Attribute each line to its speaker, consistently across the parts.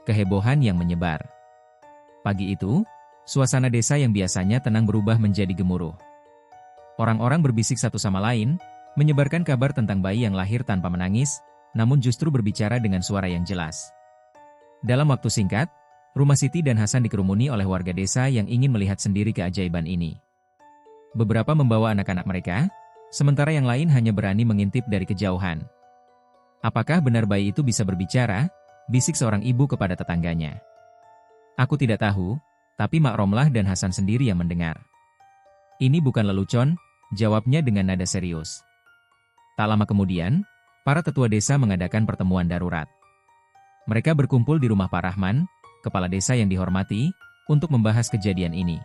Speaker 1: kehebohan yang menyebar. Pagi itu, suasana desa yang biasanya tenang berubah menjadi gemuruh. Orang-orang berbisik satu sama lain, menyebarkan kabar tentang bayi yang lahir tanpa menangis, namun justru berbicara dengan suara yang jelas. Dalam waktu singkat, rumah Siti dan Hasan dikerumuni oleh warga desa yang ingin melihat sendiri keajaiban ini. Beberapa membawa anak-anak mereka, sementara yang lain hanya berani mengintip dari kejauhan. "Apakah benar bayi itu bisa berbicara?" bisik seorang ibu kepada tetangganya. "Aku tidak tahu, tapi Mak Romlah dan Hasan sendiri yang mendengar." "Ini bukan lelucon," jawabnya dengan nada serius. Tak lama kemudian, para tetua desa mengadakan pertemuan darurat. Mereka berkumpul di rumah Pak Rahman, kepala desa yang dihormati, untuk membahas kejadian ini.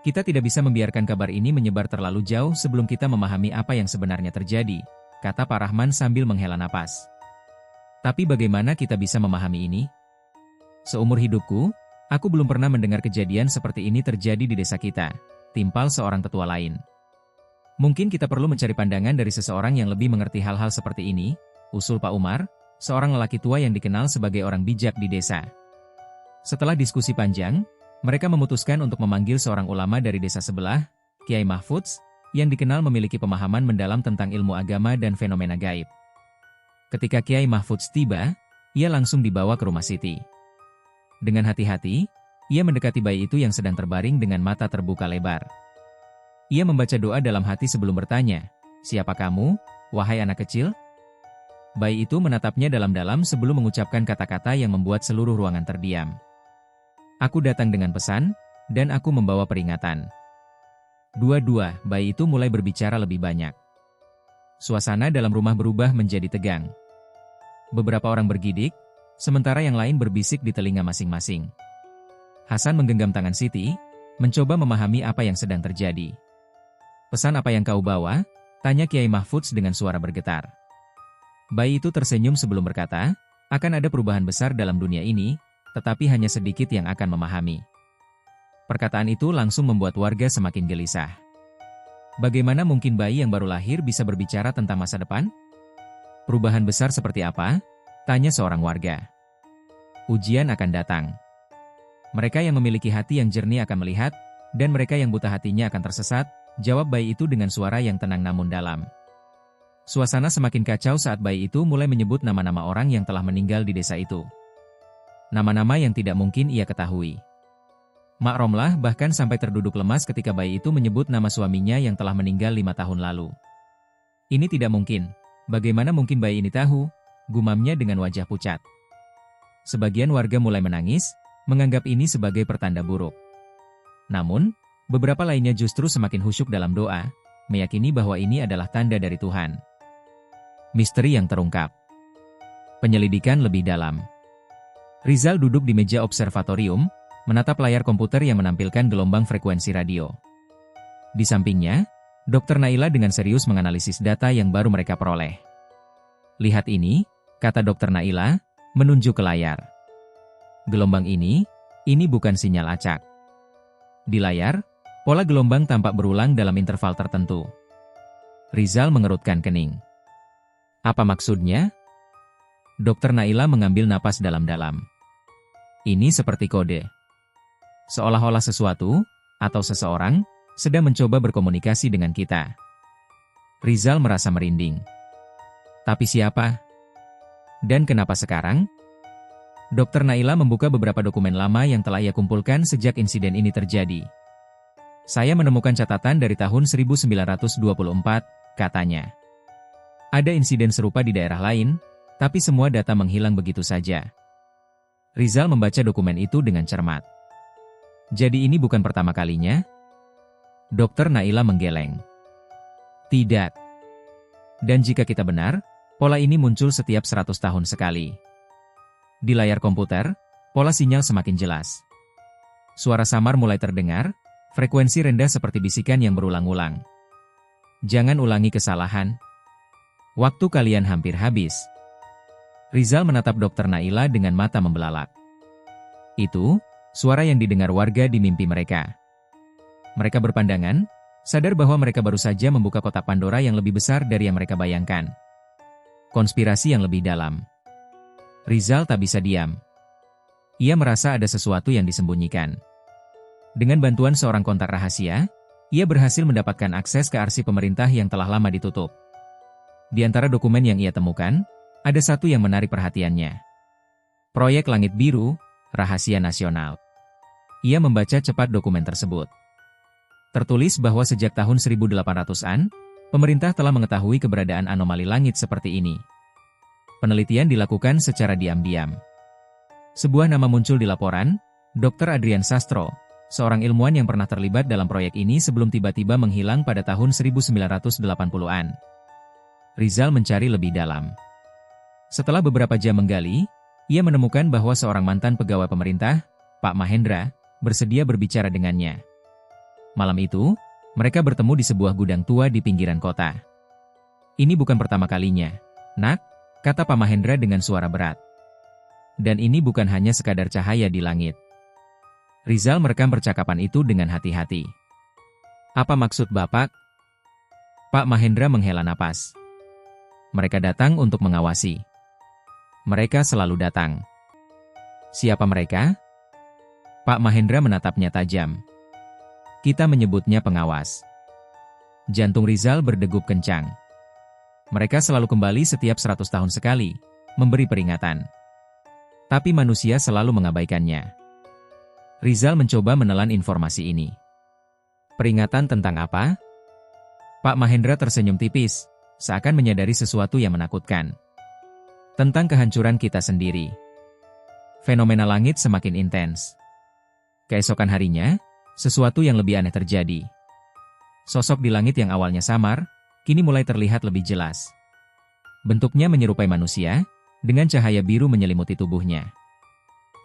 Speaker 1: "Kita tidak bisa membiarkan kabar ini menyebar terlalu jauh sebelum kita memahami apa yang sebenarnya terjadi," kata Pak Rahman sambil menghela napas. "Tapi bagaimana kita bisa memahami ini? Seumur hidupku, aku belum pernah mendengar kejadian seperti ini terjadi di desa kita," timpal seorang tetua lain. "Mungkin kita perlu mencari pandangan dari seseorang yang lebih mengerti hal-hal seperti ini," usul Pak Umar, seorang lelaki tua yang dikenal sebagai orang bijak di desa. Setelah diskusi panjang, mereka memutuskan untuk memanggil seorang ulama dari desa sebelah, Kiai Mahfudz, yang dikenal memiliki pemahaman mendalam tentang ilmu agama dan fenomena gaib. Ketika Kiai Mahfudz tiba, ia langsung dibawa ke rumah Siti. Dengan hati-hati, ia mendekati bayi itu yang sedang terbaring dengan mata terbuka lebar. Ia membaca doa dalam hati sebelum bertanya, "Siapa kamu, wahai anak kecil?" Bayi itu menatapnya dalam-dalam sebelum mengucapkan kata-kata yang membuat seluruh ruangan terdiam. "Aku datang dengan pesan, dan aku membawa peringatan." Dua-dua, bayi itu mulai berbicara lebih banyak. Suasana dalam rumah berubah menjadi tegang. Beberapa orang bergidik, sementara yang lain berbisik di telinga masing-masing. Hasan menggenggam tangan Siti, mencoba memahami apa yang sedang terjadi. "Pesan apa yang kau bawa?" tanya Kiai Mahfudz dengan suara bergetar. Bayi itu tersenyum sebelum berkata, "Akan ada perubahan besar dalam dunia ini, tetapi hanya sedikit yang akan memahami." Perkataan itu langsung membuat warga semakin gelisah. "Bagaimana mungkin bayi yang baru lahir bisa berbicara tentang masa depan? Perubahan besar seperti apa?" tanya seorang warga. "Ujian akan datang. Mereka yang memiliki hati yang jernih akan melihat, dan mereka yang buta hatinya akan tersesat," jawab bayi itu dengan suara yang tenang namun dalam. Suasana semakin kacau saat bayi itu mulai menyebut nama-nama orang yang telah meninggal di desa itu. Nama-nama yang tidak mungkin ia ketahui. Mak Romlah bahkan sampai terduduk lemas ketika bayi itu menyebut nama suaminya yang telah meninggal 5 tahun lalu. "Ini tidak mungkin. Bagaimana mungkin bayi ini tahu?" gumamnya dengan wajah pucat. Sebagian warga mulai menangis, menganggap ini sebagai pertanda buruk. Namun, beberapa lainnya justru semakin khusyuk dalam doa, meyakini bahwa ini adalah tanda dari Tuhan. Misteri yang terungkap. Penyelidikan lebih dalam. Rizal duduk di meja observatorium, menatap layar komputer yang menampilkan gelombang frekuensi radio. Di sampingnya, Dr. Naila dengan serius menganalisis data yang baru mereka peroleh. "Lihat ini," kata Dr. Naila, menunjuk ke layar. "Gelombang ini bukan sinyal acak." Di layar, pola gelombang tampak berulang dalam interval tertentu. Rizal mengerutkan kening. "Apa maksudnya?" Dr. Naila mengambil napas dalam-dalam. "Ini seperti kode. Seolah-olah sesuatu, atau seseorang, sedang mencoba berkomunikasi dengan kita." Rizal merasa merinding. "Tapi siapa? Dan kenapa sekarang?" Dr. Naila membuka beberapa dokumen lama yang telah ia kumpulkan sejak insiden ini terjadi. "Saya menemukan catatan dari tahun 1924, katanya. "Ada insiden serupa di daerah lain, tapi semua data menghilang begitu saja." Rizal membaca dokumen itu dengan cermat. "Jadi ini bukan pertama kalinya?" Dr. Naila menggeleng. "Tidak. Dan jika kita benar, pola ini muncul setiap 100 tahun sekali." Di layar komputer, pola sinyal semakin jelas. Suara samar mulai terdengar, frekuensi rendah seperti bisikan yang berulang-ulang. "Jangan ulangi kesalahan. Waktu kalian hampir habis." Rizal menatap Dr. Naila dengan mata membelalak. Itu, suara yang didengar warga di mimpi mereka. Mereka berpandangan, sadar bahwa mereka baru saja membuka kotak Pandora yang lebih besar dari yang mereka bayangkan. Konspirasi yang lebih dalam. Rizal tak bisa diam. Ia merasa ada sesuatu yang disembunyikan. Dengan bantuan seorang kontak rahasia, ia berhasil mendapatkan akses ke arsip pemerintah yang telah lama ditutup. Di antara dokumen yang ia temukan, ada satu yang menarik perhatiannya. Proyek Langit Biru, Rahasia Nasional. Ia membaca cepat dokumen tersebut. Tertulis bahwa sejak tahun 1800-an, pemerintah telah mengetahui keberadaan anomali langit seperti ini. Penelitian dilakukan secara diam-diam. Sebuah nama muncul di laporan, Dr. Adrian Sastro, seorang ilmuwan yang pernah terlibat dalam proyek ini sebelum tiba-tiba menghilang pada tahun 1980-an. Rizal mencari lebih dalam. Setelah beberapa jam menggali, ia menemukan bahwa seorang mantan pegawai pemerintah, Pak Mahendra, bersedia berbicara dengannya. Malam itu, mereka bertemu di sebuah gudang tua di pinggiran kota. Ini bukan pertama kalinya, Nak, kata Pak Mahendra dengan suara berat. Dan ini bukan hanya sekadar cahaya di langit. Rizal merekam percakapan itu dengan hati-hati. Apa maksud Bapak? Pak Mahendra menghela napas. Mereka datang untuk mengawasi. Mereka selalu datang. Siapa mereka? Pak Mahendra menatapnya tajam. Kita menyebutnya pengawas. Jantung Rizal berdegup kencang. Mereka selalu kembali setiap 100 tahun sekali, memberi peringatan. Tapi manusia selalu mengabaikannya. Rizal mencoba menelan informasi ini. Peringatan tentang apa? Pak Mahendra tersenyum tipis, seakan menyadari sesuatu yang menakutkan. Tentang kehancuran kita sendiri. Fenomena langit semakin intens. Keesokan harinya, sesuatu yang lebih aneh terjadi. Sosok di langit yang awalnya samar, kini mulai terlihat lebih jelas. Bentuknya menyerupai manusia, dengan cahaya biru menyelimuti tubuhnya.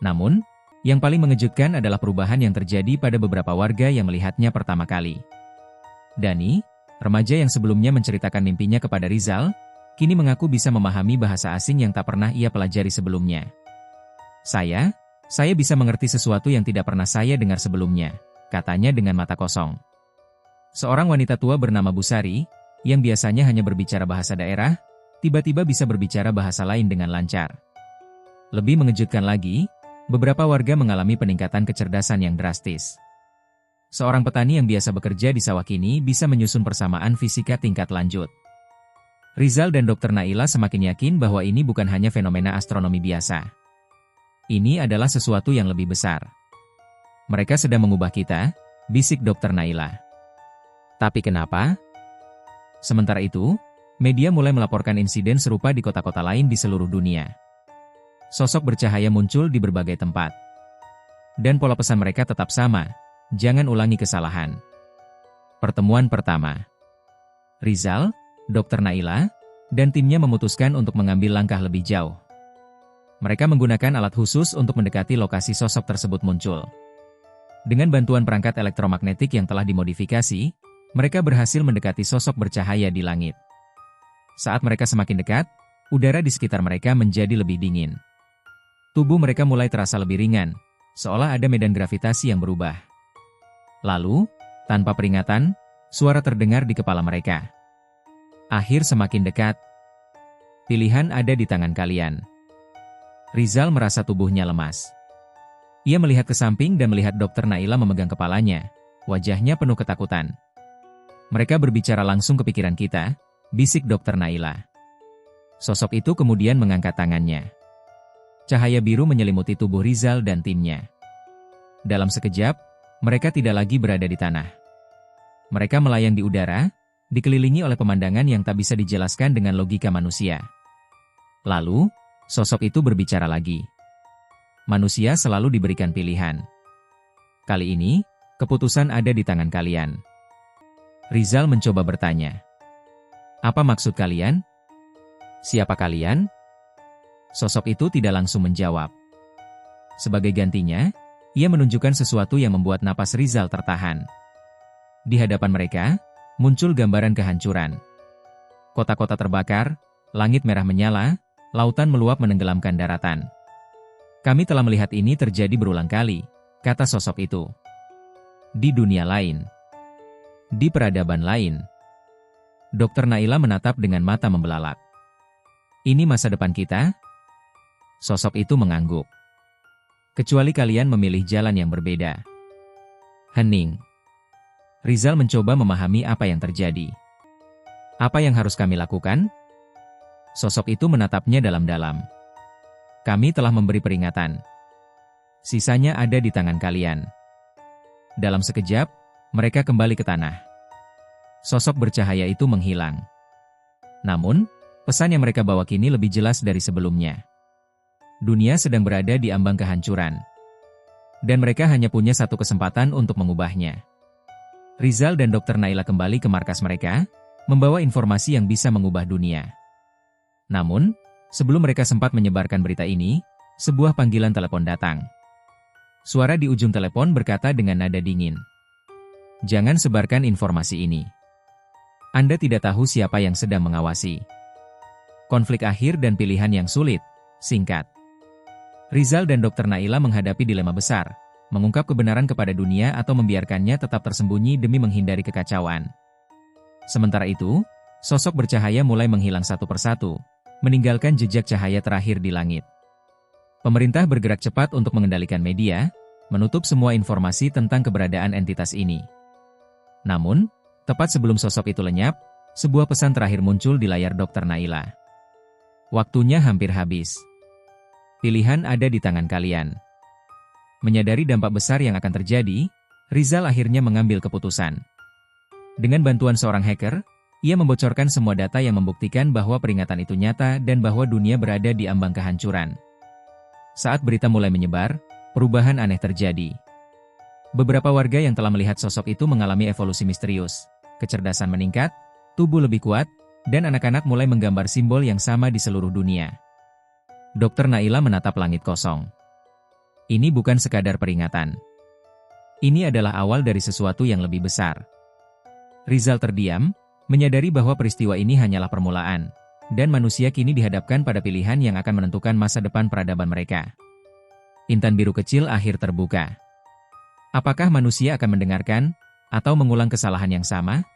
Speaker 1: Namun, yang paling mengejutkan adalah perubahan yang terjadi pada beberapa warga yang melihatnya pertama kali. Dani, remaja yang sebelumnya menceritakan mimpinya kepada Rizal, kini mengaku bisa memahami bahasa asing yang tak pernah ia pelajari sebelumnya. Saya bisa mengerti sesuatu yang tidak pernah saya dengar sebelumnya, katanya dengan mata kosong. Seorang wanita tua bernama Busari, yang biasanya hanya berbicara bahasa daerah, tiba-tiba bisa berbicara bahasa lain dengan lancar. Lebih mengejutkan lagi, beberapa warga mengalami peningkatan kecerdasan yang drastis. Seorang petani yang biasa bekerja di sawah kini bisa menyusun persamaan fisika tingkat lanjut. Rizal dan Dr. Naila semakin yakin bahwa ini bukan hanya fenomena astronomi biasa. Ini adalah sesuatu yang lebih besar. Mereka sedang mengubah kita, bisik Dr. Naila. Tapi kenapa? Sementara itu, media mulai melaporkan insiden serupa di kota-kota lain di seluruh dunia. Sosok bercahaya muncul di berbagai tempat. Dan pola pesan mereka tetap sama. Jangan ulangi kesalahan. Pertemuan pertama. Rizal, Dr. Naila, dan timnya memutuskan untuk mengambil langkah lebih jauh. Mereka menggunakan alat khusus untuk mendekati lokasi sosok tersebut muncul. Dengan bantuan perangkat elektromagnetik yang telah dimodifikasi, mereka berhasil mendekati sosok bercahaya di langit. Saat mereka semakin dekat, udara di sekitar mereka menjadi lebih dingin. Tubuh mereka mulai terasa lebih ringan, seolah ada medan gravitasi yang berubah. Lalu, tanpa peringatan, suara terdengar di kepala mereka. Akhir semakin dekat. Pilihan ada di tangan kalian. Rizal merasa tubuhnya lemas. Ia melihat ke samping dan melihat Dr. Naila memegang kepalanya. Wajahnya penuh ketakutan. Mereka berbicara langsung ke pikiran kita, bisik Dr. Naila. Sosok itu kemudian mengangkat tangannya. Cahaya biru menyelimuti tubuh Rizal dan timnya. Dalam sekejap, mereka tidak lagi berada di tanah. Mereka melayang di udara, dikelilingi oleh pemandangan yang tak bisa dijelaskan dengan logika manusia. Lalu, sosok itu berbicara lagi. Manusia selalu diberikan pilihan. Kali ini, keputusan ada di tangan kalian. Rizal mencoba bertanya. Apa maksud kalian? Siapa kalian? Sosok itu tidak langsung menjawab. Sebagai gantinya, ia menunjukkan sesuatu yang membuat napas Rizal tertahan. Di hadapan mereka, muncul gambaran kehancuran. Kota-kota terbakar, langit merah menyala, lautan meluap menenggelamkan daratan. Kami telah melihat ini terjadi berulang kali, kata sosok itu. Di dunia lain. Di peradaban lain. Dr. Naila menatap dengan mata membelalak. Ini masa depan kita? Sosok itu mengangguk. Kecuali kalian memilih jalan yang berbeda. Hening. Rizal mencoba memahami apa yang terjadi. Apa yang harus kami lakukan? Sosok itu menatapnya dalam-dalam. Kami telah memberi peringatan. Sisanya ada di tangan kalian. Dalam sekejap, mereka kembali ke tanah. Sosok bercahaya itu menghilang. Namun, pesan yang mereka bawa kini lebih jelas dari sebelumnya. Dunia sedang berada di ambang kehancuran. Dan mereka hanya punya satu kesempatan untuk mengubahnya. Rizal dan Dr. Naila kembali ke markas mereka, membawa informasi yang bisa mengubah dunia. Namun, sebelum mereka sempat menyebarkan berita ini, sebuah panggilan telepon datang. Suara di ujung telepon berkata dengan nada dingin, "Jangan sebarkan informasi ini. Anda tidak tahu siapa yang sedang mengawasi." Konflik akhir dan pilihan yang sulit, singkat. Rizal dan Dr. Naila menghadapi dilema besar, mengungkap kebenaran kepada dunia atau membiarkannya tetap tersembunyi demi menghindari kekacauan. Sementara itu, sosok bercahaya mulai menghilang satu persatu, meninggalkan jejak cahaya terakhir di langit. Pemerintah bergerak cepat untuk mengendalikan media, menutup semua informasi tentang keberadaan entitas ini. Namun, tepat sebelum sosok itu lenyap, sebuah pesan terakhir muncul di layar Dr. Naila. Waktunya hampir habis. Pilihan ada di tangan kalian. Menyadari dampak besar yang akan terjadi, Rizal akhirnya mengambil keputusan. Dengan bantuan seorang hacker, ia membocorkan semua data yang membuktikan bahwa peringatan itu nyata dan bahwa dunia berada di ambang kehancuran. Saat berita mulai menyebar, perubahan aneh terjadi. Beberapa warga yang telah melihat sosok itu mengalami evolusi misterius. Kecerdasan meningkat, tubuh lebih kuat, dan anak-anak mulai menggambar simbol yang sama di seluruh dunia. Dr. Naila menatap langit kosong. Ini bukan sekadar peringatan. Ini adalah awal dari sesuatu yang lebih besar. Rizal terdiam, menyadari bahwa peristiwa ini hanyalah permulaan, dan manusia kini dihadapkan pada pilihan yang akan menentukan masa depan peradaban mereka. Intan biru kecil akhir terbuka. Apakah manusia akan mendengarkan, atau mengulang kesalahan yang sama?